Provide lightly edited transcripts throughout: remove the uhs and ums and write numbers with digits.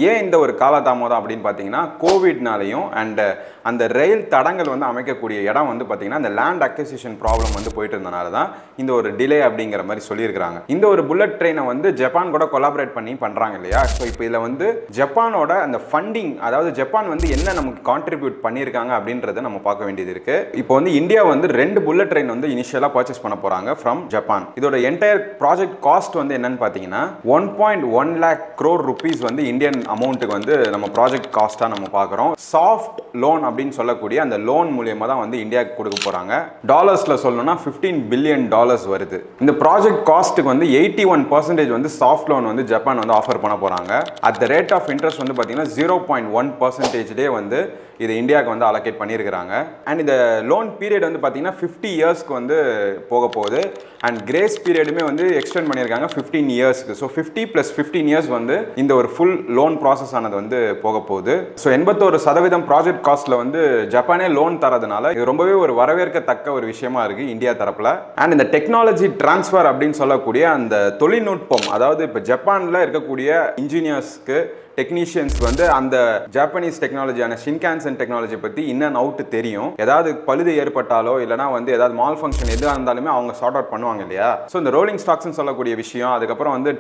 ஏன் இந்த ஒரு காலதாமதம் அப்படின்னு பார்த்தீங்கன்னா கோவிட்னாலையும் அண்ட் அந்த ரயில் தடங்கள் வந்து அமைக்கக்கூடிய இடம் வந்து பார்த்தீங்கன்னா அந்த லேண்ட் அக்விசிஷன் ப்ராப்ளம் வந்து போயிட்டு இருந்தனால தான் இந்த ஒரு டிலே அப்படிங்கிற மாதிரி சொல்லியிருக்காங்க. இந்த ஒரு புல்லட் ட்ரெயினை வந்து ஜப்பான் கூட கொலாபரேட் பண்ணி பண்ணுறாங்க இல்லையா? ஸோ இப்போ இதில் வந்து ஜப்பானோட அந்த ஃபண்டிங், அதாவது ஜப்பான் வந்து என்ன நமக்கு கான்ட்ரிபியூட் பண்ணியிருக்காங்க அப்படின்றத நம்ம பார்க்க வேண்டியது இருக்கு. இப்போ வந்து இந்தியா வந்து 2 புல்லட் ட்ரெயின் வந்து இனிஷியலாக பர்ச்சேஸ் பண்ண போகிறாங்க ஃப்ரம் ஜப்பான். இதோட என்டையர் ப்ராஜெக்ட் காஸ்ட் வந்து என்னன்னு பார்த்தீங்கன்னா 1.1 lakh crore rupees வந்து இந்தியன் அமௌண்ட்டுக்கு வந்து நம்ம ப்ராஜெக்ட் காஸ்ட்டாக நம்ம பார்க்குறோம். சாஃப்ட் லோன் அப்படின்னு சொல்லக்கூடிய அந்த லோன் மூலியமாக தான் வந்து இந்தியாவுக்கு கொடுக்க போகிறாங்க. டாலர்ஸில் சொல்லணும்னா $15 billion வருது. இந்த ப்ராஜெக்ட் காஸ்ட்டுக்கு வந்து 81% வந்து சாஃப்ட் லோன் வந்து ஜப்பான் வந்து ஆஃபர் பண்ண போகிறாங்க. At the rate of interest வந்து பார்த்தீங்கன்னா 0.1% வந்து இது இந்தியாவுக்கு வந்து அலோகேட் பண்ணியிருக்கிறாங்க. அண்ட் இந்த லோன் பீரியட் வந்து பார்த்தீங்கன்னா 50 இயர்ஸ்க்கு வந்து போக போகுது. அண்ட் கிரேஸ் பீரியடுமே வந்து எக்ஸ்டெண்ட் பண்ணியிருக்காங்க 15 இயர்ஸ்க்கு. ஸோ 50 + 15 இயர்ஸ் வந்து இந்த ஒரு ஃபுல் லோன் ப்ராசஸ் ஆனது வந்து போக போகுது. ஸோ 81% ப்ராஜெக்ட் காஸ்ட்ல வந்து ஜப்பானே லோன் தரதுனால இது ரொம்பவே ஒரு வரவேற்கத்தக்க ஒரு விஷயமா இருக்கு இந்தியா தரப்புல. அண்ட் இந்த டெக்னாலஜி டிரான்ஸ்ஃபர் அப்படின்னு சொல்லக்கூடிய அந்த தொழில்நுட்பம், அதாவது இப்போ ஜப்பான்ல இருக்கக்கூடிய இன்ஜினியர்ஸ்க்கு டெக்னீஷியன்ஸ் வந்து அந்த ஜப்பானீஸ் டெக்னாலஜியான ஷின்கான்சன் டெக்னாலஜி பற்றி இன்னும் அவுட் தெரியும். ஏதாவது பழுது ஏற்பட்டாலோ இல்லைனா வந்து ஏதாவது மால் ஃபங்க்ஷன் எதுவாக இருந்தாலுமே அவங்க சார்ட் அவுட் பண்ணுவாங்க இல்லையா? ஸோ இந்த ரோலிங் ஸ்டாக்ஸ்னு சொல்லக்கூடிய விஷயம், அதுக்கப்புறம் வந்து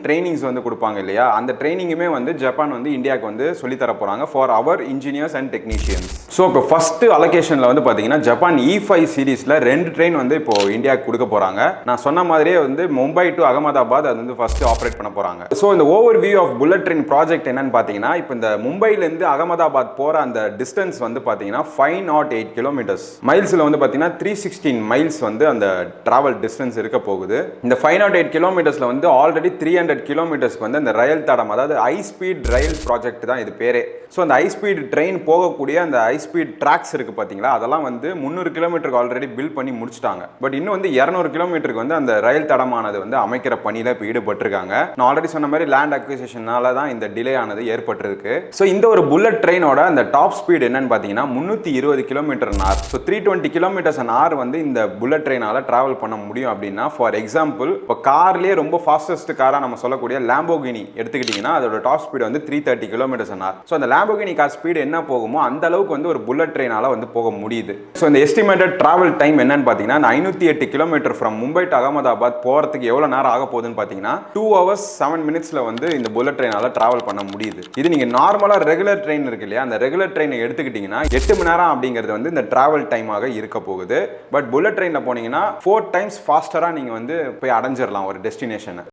ட்ரைனிங்ஸ் வந்து கொடுப்பாங்க இல்லையா? அந்த ட்ரைனிங்குமே வந்து ஜப்பான் வந்து இந்தியாவுக்கு வந்து சொல்லித்தர போகிறாங்க for our engineers and technicians. So இப்போ ஃபர்ஸ்ட் அலோகேஷனில் வந்து பார்த்தீங்கன்னா ஜப்பான் E5 சீரீஸில் 2 ட்ரெயின் வந்து இப்போ இந்தியாவுக்கு கொடுக்க போகிறாங்க. நான் சொன்ன மாதிரியே வந்து மும்பை டு அகமதாபாத் அது வந்து ஃபர்ஸ்ட் ஆப்ரேட் பண்ண போகிறாங்க. ஸோ இந்த overview of bullet train project என்னன்னு பார்த்தீங்கன்னா, இப்போ இந்த மும்பைலேருந்து அகமதாபாத் போகிற அந்த டிஸ்டன்ஸ் வந்து பார்த்தீங்கன்னா 508 கிலோமீட்டர்ஸ். மைல்ஸில் வந்து பார்த்தீங்கன்னா 316 மைல்ஸ் வந்து அந்த டிராவல் டிஸ்டன்ஸ் இருக்க போகுது. இந்த 508 கிலோமீட்டர்ஸில் வந்து ஆல்ரெடி 300 கிலோமீட்டர்ஸ்க்கு வந்து அந்த ரயில் தடம், அதாவது ஹை ஸ்பீட் ரயில் ப்ராஜெக்ட் தான் இது பேரே. ஸோ அந்த ஹை ஸ்பீட் ட்ரெயின் போகக்கூடிய அந்த ஹை ஸ்பீட் ட்ராக்ஸ் இருக்குது பார்த்தீங்களா, அதெல்லாம் வந்து 300 கிலோமீட்டருக்கு ஆல்ரெடி பில்ட் பண்ணி முடிச்சிட்டாங்க. பட் இன்னும் வந்து 200 கிலோமீட்டருக்கு வந்து அந்த ரயில் தடமானது வந்து அமைக்கிற பணியில் இப்போ ஈடுபட்டிருக்காங்க. நான் ஆல்ரெடி சொன்ன மாதிரி லேண்ட் அக்விசிஷனால தான் இந்த டிலே ஆனது ஏற்பட்டிருக்கு. ஸோ இந்த ஒரு புல்லட் ட்ரெயினோட அந்த டாப் ஸ்பீட் என்னன்னு பார்த்தீங்கன்னா 320 km/h. ஸோ 320 km/h வந்து இந்த புல்லட் ட்ரெயினால டிராவல் பண்ண முடியும் அப்படின்னா, ஃபார் எக்ஸாம்பிள் இப்போ கார்லேயே ரொம்ப ஃபாஸ்டஸ்ட் காராக நம்ம சொல்லக்கூடிய லாம்போகினி எடுத்துக்கிட்டிங்கன்னா அதோட டாப் ஸ்பீட் வந்து 330 km/h. ஸோ அந்த லாம்போகினி கார் ஸ்பீடு என்ன போகுமோ அந்த அளவுக்கு வந்து ஒரு புல்லட் ட்ரெயினால வந்து போக முடியுது. ஸோ இந்த எஸ்டிமேட்டட் டிராவல் டைம் என்னன்னு பார்த்தீங்கன்னா 508 km from Mumbai to Ahmedabad போகிறதுக்கு எவ்வளோ நேரம் ஆக போகுதுன்னு பார்த்தீங்கன்னா 2 hours 7 minutes வந்து இந்த புல்லட் ட்ரெயினால டிராவல் பண்ண முடியுது. இது நீங்க நார்மலா ரெகுலர் ட்ரெயின் இருக்கு இல்லையா, அந்த ரெகுலர் ட்ரெயினை எடுத்துக்கிட்டீங்கன்னா 8 மணி நேரம் அப்படிங்கிறது வந்து இந்த டிராவல் டைமாக இருக்க போகுது. பட் புல்லட் ட்ரெயின்ல போனீங்கன்னா 4 times ஃபாஸ்டரா நீங்க வந்து போய் அடைஞ்சிடலாம் ஒரு டெஸ்டினேஷனை.